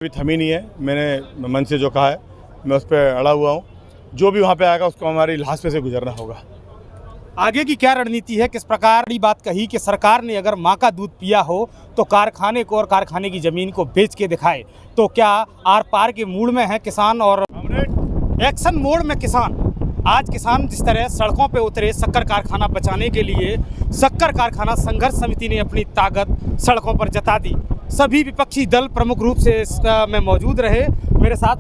अभी थमी नहीं है। मैंने मन से जो कहा है मैं उस पर अड़ा हुआ हूँ। जो भी वहाँ पे आएगा उसको हमारी लाश पे से गुजरना होगा। आगे की क्या रणनीति है? किस प्रकार की बात कही कि सरकार ने अगर माँ का दूध पिया हो तो कारखाने को और कारखाने की ज़मीन को बेच के दिखाए। तो क्या आर पार के मूड में है किसान और एक्शन मोड में किसान? आज किसान जिस तरह सड़कों पे उतरे शक्कर कारखाना बचाने के लिए, शक्कर कारखाना संघर्ष समिति ने अपनी ताकत सड़कों पर जता दी। सभी विपक्षी दल प्रमुख रूप से में मौजूद रहे। मेरे साथ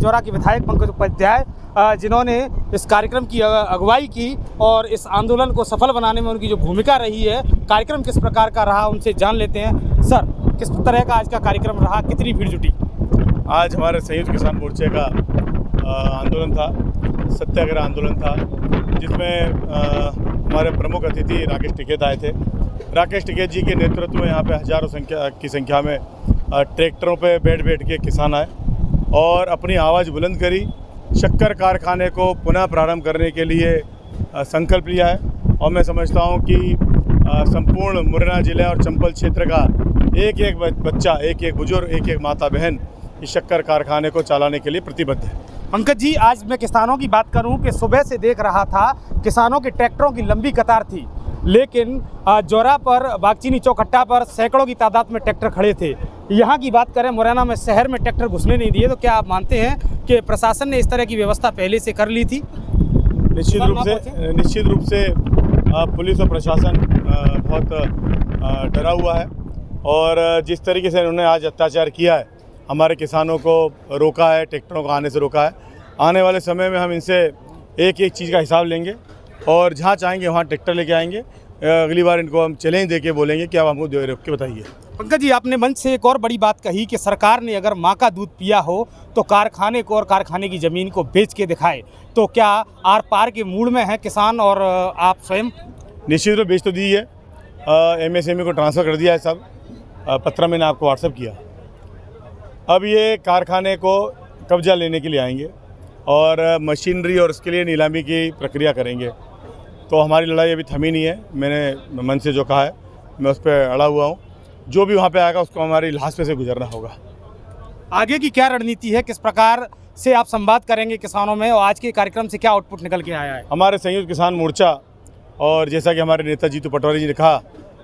जौरा के विधायक पंकज उपाध्याय जिन्होंने इस कार्यक्रम की अगुवाई की और इस आंदोलन को सफल बनाने में उनकी जो भूमिका रही है, कार्यक्रम किस प्रकार का रहा उनसे जान लेते हैं। सर, किस तरह का आज का कार्यक्रम रहा, कितनी भीड़ जुटी? आज हमारे संयुक्त किसान मोर्चे का आंदोलन था, सत्याग्रह आंदोलन था, जिसमें हमारे प्रमुख अतिथि राकेश टिकैत आए थे। राकेश टिकैत जी के नेतृत्व में यहाँ पे हज़ारों की संख्या में ट्रैक्टरों पे बैठ के किसान आए और अपनी आवाज़ बुलंद करी। शक्कर कारखाने को पुनः प्रारंभ करने के लिए संकल्प लिया है और मैं समझता हूँ कि संपूर्ण मुरैना जिले और चंबल क्षेत्र का एक एक बच्चा, एक एक बुजुर्ग, एक एक माता बहन इस शक्कर कारखाने को चलाने के लिए प्रतिबद्ध है। पंकज जी, आज मैं किसानों की बात करूं कि सुबह से देख रहा था किसानों के ट्रैक्टरों की लंबी कतार थी, लेकिन जौरा पर बागचीनी चौखट्टा पर सैकड़ों की तादाद में ट्रैक्टर खड़े थे। यहाँ की बात करें, मुरैना में शहर में ट्रैक्टर घुसने नहीं दिए, तो क्या आप मानते हैं कि प्रशासन ने इस तरह की व्यवस्था पहले से कर ली थी? निश्चित रूप से पुलिस और प्रशासन बहुत डरा हुआ है और जिस तरीके से उन्होंने आज अत्याचार किया है, हमारे किसानों को रोका है, ट्रैक्टरों को आने से रोका है। आने वाले समय में हम इनसे एक एक चीज़ का हिसाब लेंगे और जहाँ चाहेंगे वहाँ ट्रैक्टर लेके आएंगे। अगली बार इनको हम चैलेंज देके बोलेंगे कि आप हमको रोक के बताइए। पंकज जी, आपने मंच से एक और बड़ी बात कही कि सरकार ने अगर माँ का दूध पिया हो तो कारखाने को और कारखाने की ज़मीन को बेच के दिखाए। तो क्या आर पार के मूड में है किसान और आप स्वयं? निश्चित रूप बेच तो दी है, MSME को ट्रांसफ़र कर दिया है सब। पत्र मैंने आपको व्हाट्सएप किया। अब ये कारखाने को कब्जा लेने के लिए आएंगे और मशीनरी और इसके लिए नीलामी की प्रक्रिया करेंगे। तो हमारी लड़ाई अभी थमी नहीं है। मैंने मन से जो कहा है मैं उस पर अड़ा हुआ हूँ। जो भी वहाँ पे आएगा उसको हमारी लाश पे से गुजरना होगा। आगे की क्या रणनीति है? किस प्रकार से आप संवाद करेंगे किसानों में और आज के कार्यक्रम से क्या आउटपुट निकल के आया है? हमारे संयुक्त किसान मोर्चा और जैसा कि हमारे नेता जीतू पटवारी जी ने कहा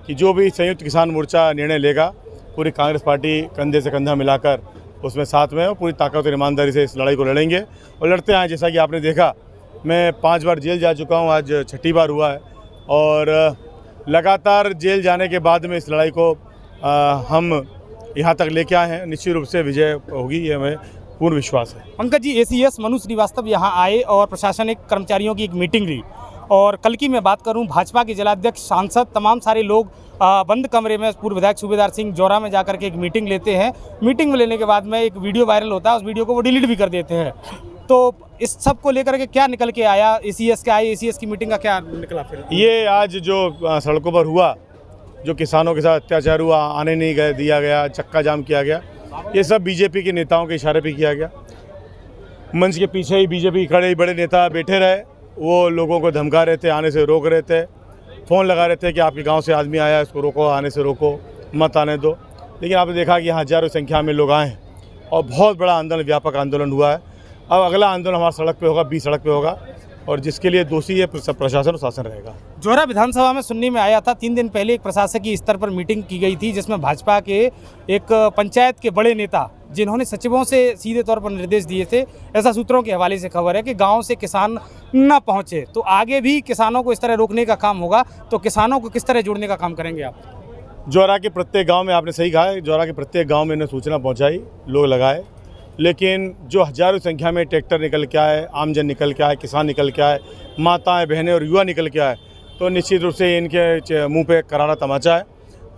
कि जो भी संयुक्त किसान मोर्चा निर्णय लेगा, पूरी कांग्रेस पार्टी कंधे से कंधा मिलाकर उसमें साथ में और पूरी ताकत और ईमानदारी से इस लड़ाई को लड़ेंगे और लड़ते आए। जैसा कि आपने देखा, मैं 5 बार जेल जा चुका हूँ, आज 6ठी बार हुआ है और लगातार जेल जाने के बाद में इस लड़ाई को हम यहाँ तक लेके आए हैं। निश्चित रूप से विजय होगी, ये हमें पूर्ण विश्वास है। पंकज जी, ACS मनु श्रीवास्तव यहाँ आए और प्रशासनिक कर्मचारियों की एक मीटिंग ली और कल की मैं बात करूं, भाजपा के जिलाध्यक्ष, सांसद, तमाम सारे लोग बंद कमरे में पूर्व विधायक सूबेदार सिंह जौरा में जाकर के एक मीटिंग लेते हैं। मीटिंग में लेने के बाद में एक वीडियो वायरल होता है, उस वीडियो को वो डिलीट भी कर देते हैं। तो इस सब को लेकर के क्या निकल के आया? ACS की मीटिंग का क्या निकला फिर? ये आज जो सड़कों पर हुआ, जो किसानों के साथ अत्याचार हुआ, आने नहीं दिया गया, चक्का जाम किया गया, ये सब बीजेपी के नेताओं के इशारे पे किया गया। मंच के पीछे ही बीजेपी खड़े बड़े नेता बैठे रहे, वो लोगों को धमका रहे थे, आने से रोक रहे थे, फ़ोन लगा रहे थे कि आपके गांव से आदमी आया, इसको रोको, आने से रोको, मत आने दो। लेकिन आपने देखा कि यहाँ हज़ारों संख्या में लोग आए हैं और बहुत बड़ा आंदोलन, व्यापक आंदोलन हुआ है। अब अगला आंदोलन हमारा सड़क पे होगा, 20 सड़क पे होगा और जिसके लिए दोषी है प्रशासन और शासन रहेगा। जौरा विधानसभा में सुनने में आया था 3 दिन पहले एक प्रशासकीय स्तर पर मीटिंग की गई थी, जिसमें भाजपा के एक पंचायत के बड़े नेता, जिन्होंने सचिवों से सीधे तौर पर निर्देश दिए थे, ऐसा सूत्रों के हवाले से खबर है कि गांव से किसान न पहुंचे। तो आगे भी किसानों को इस तरह रोकने का काम होगा, तो किसानों को किस तरह जोड़ने का काम करेंगे आप? जौरा के प्रत्येक गाँव में, आपने सही कहा है, जौरा के प्रत्येक गाँव में इन्हें सूचना पहुँचाई, लोग लगाए, लेकिन जो हज़ारों संख्या में ट्रैक्टर निकल के आए, आमजन निकल के आए, किसान निकल के आए, माताएं, बहनें और युवा निकल के आए, तो निश्चित रूप से इनके मुंह पे करारा तमाचा है।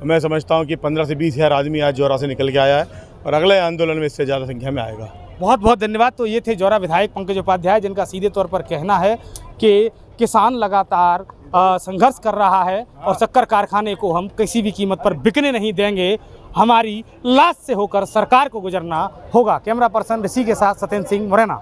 मैं समझता हूं कि 15 से 20 हज़ार आदमी आज जौरा से निकल के आया है और अगले आंदोलन में इससे ज़्यादा संख्या में आएगा। बहुत बहुत धन्यवाद। तो ये थे जौरा विधायक पंकज उपाध्याय, जिनका सीधे तौर पर कहना है कि किसान लगातार संघर्ष कर रहा है और शक्कर कारखाने को हम किसी भी कीमत पर बिकने नहीं देंगे, हमारी लाश से होकर सरकार को गुजरना होगा। कैमरा पर्सन ऋषि के साथ सत्येंद्र सिंह, मुरैना।